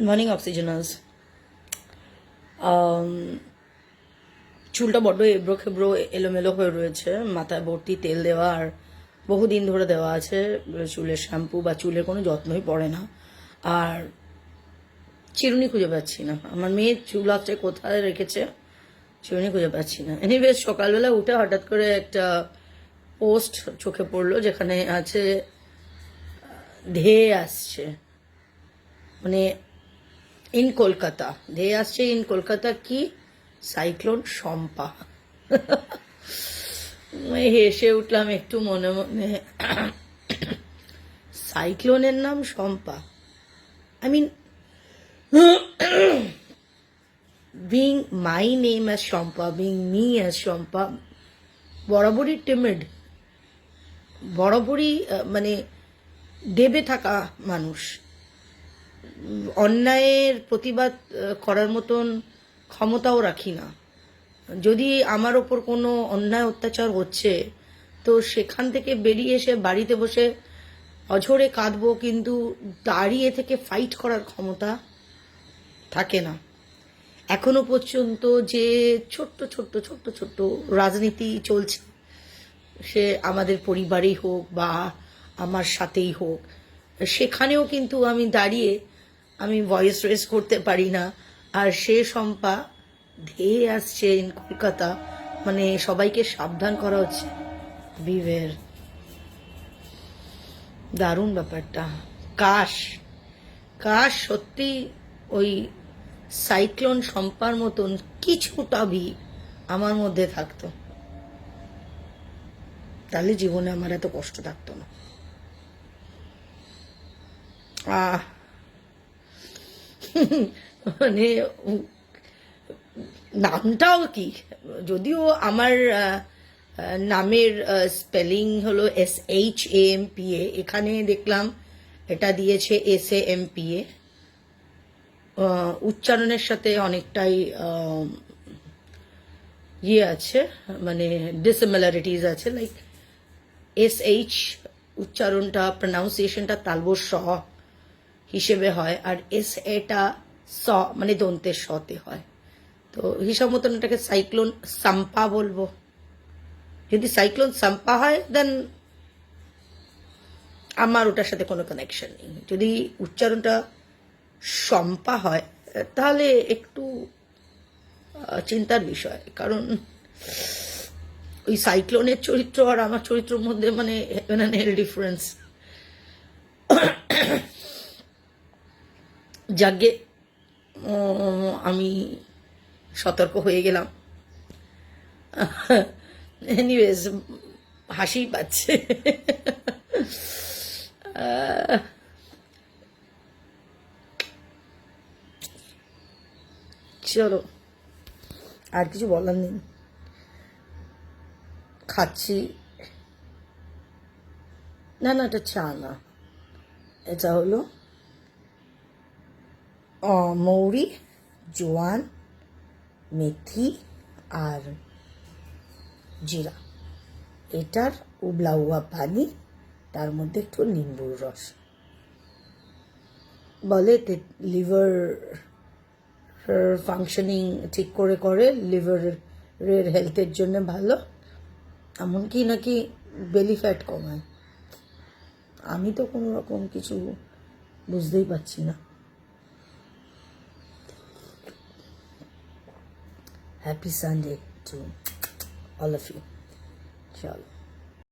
Morning অক্সিজেনাস। চুলটা বড্ড এবড়ো খেবড়ো এলোমেলো হয়ে রয়েছে, মাথায় ভর্তি তেল দেওয়া, আর বহুদিন ধরে দেওয়া আছে। চুলের শ্যাম্পু বা চুলের কোনো যত্নই পড়ে না। আর চিরুনি খুঁজে পাচ্ছি না, আমার মেয়ে চুল আছে কোথায় রেখেছে, চিরুনি খুঁজে পাচ্ছি না। এনিওয়েজ সকালবেলা উঠে হঠাৎ করে একটা পোস্ট চোখে পড়লো, যেখানে আছে ধেয়ে আসছে, মানে ইন কলকাতা ধেয়ে আসছে। ইন কলকাতা কি? সাইক্লোন শম্পা। হেসে উঠলাম একটু মনে মনে। সাইক্লোনের নাম শম্পা? I mean, being my name as Shampa, being me as Shampa, বরাবরই টিমিড, বরাবরই মানে দেবে থাকা মানুষ। অন্যায়ের প্রতিবাদ করার মতন ক্ষমতাও রাখি না। যদি আমার ওপর কোনো অন্যায় অত্যাচার হচ্ছে, তো সেখান থেকে বেরিয়ে এসে বাড়িতে বসে অঝরে কাঁদবো, কিন্তু দাঁড়িয়ে থেকে ফাইট করার ক্ষমতা থাকে না। এখনো পর্যন্ত যে ছোট্ট ছোট্ট ছোট্ট ছোট্ট রাজনীতি চলছে, সে আমাদের পরিবারেই হোক বা আমার সাথেই হোক, সেখানেও কিন্তু আমি দাঁড়িয়ে আমি ভয়েস রেস করতে পারি না। আর সে শম্পা ধেয়ে আসছে ইন কলকাতা, মানে সবাইকে সাবধান করা হচ্ছে, বিবের। দারুণ ব্যাপারটা। কাশ কাশ সত্যি ওই সাইক্লোন শম্পার মতন কিছুটা ভি আমার মধ্যে থাকতো, তাহলে জীবনে আমার এত কষ্ট থাকতো না। আহ মানে নামটাও কি, যদিও আমার নামের স্পেলিং হলো SHAMPA, এখানে দেখলাম এটা দিয়েছে SAMPA। উচ্চারণের সাথে অনেকটাই ইয়ে আছে, মানে ডিসিমিলারিটিস আছে। লাইক SH উচ্চারণটা, প্রনাউন্সিয়েশনটা তালবস স হিসেবে হয়, আর এটা স মানে দন্তের সতে হয়। তো হিসাব মতন এটাকে সাইক্লোন সাম্পা বলবো। যদি সাইক্লোন সাম্পা হয় দেন আমার ওটার সাথে কোনো কানেকশন নেই। যদি উচ্চারণটা শম্পা হয় তাহলে একটু চিন্তার বিষয়, কারণ ওই সাইক্লোনের চরিত্র আর আমার চরিত্রের মধ্যে মানে হেভেন অ্যান্ড হেল ডিফারেন্স। যাকে আমি সতর্ক হয়ে গেলাম। এনিওয়েজ হাসি পাচ্ছে। চলো, আর কিছু বলার নেই। খাচ্ছি। না না, এটা চা না, এটা হলো মৌরি, জোয়ান, মেথি আর জিরা, এটার উবলা হুয়া পানি, তার মধ্যে একটু নিম্বুর রস। বলে লিভার ফাংশনিং ঠিক করে করে, লিভারের হেলথের জন্য ভালো, এমনকি নাকি বেলি ফ্যাট কমায়। আমি তো কোনো রকম কিছু বুঝতেই পারছি না। Happy Sunday to all of you. চলো।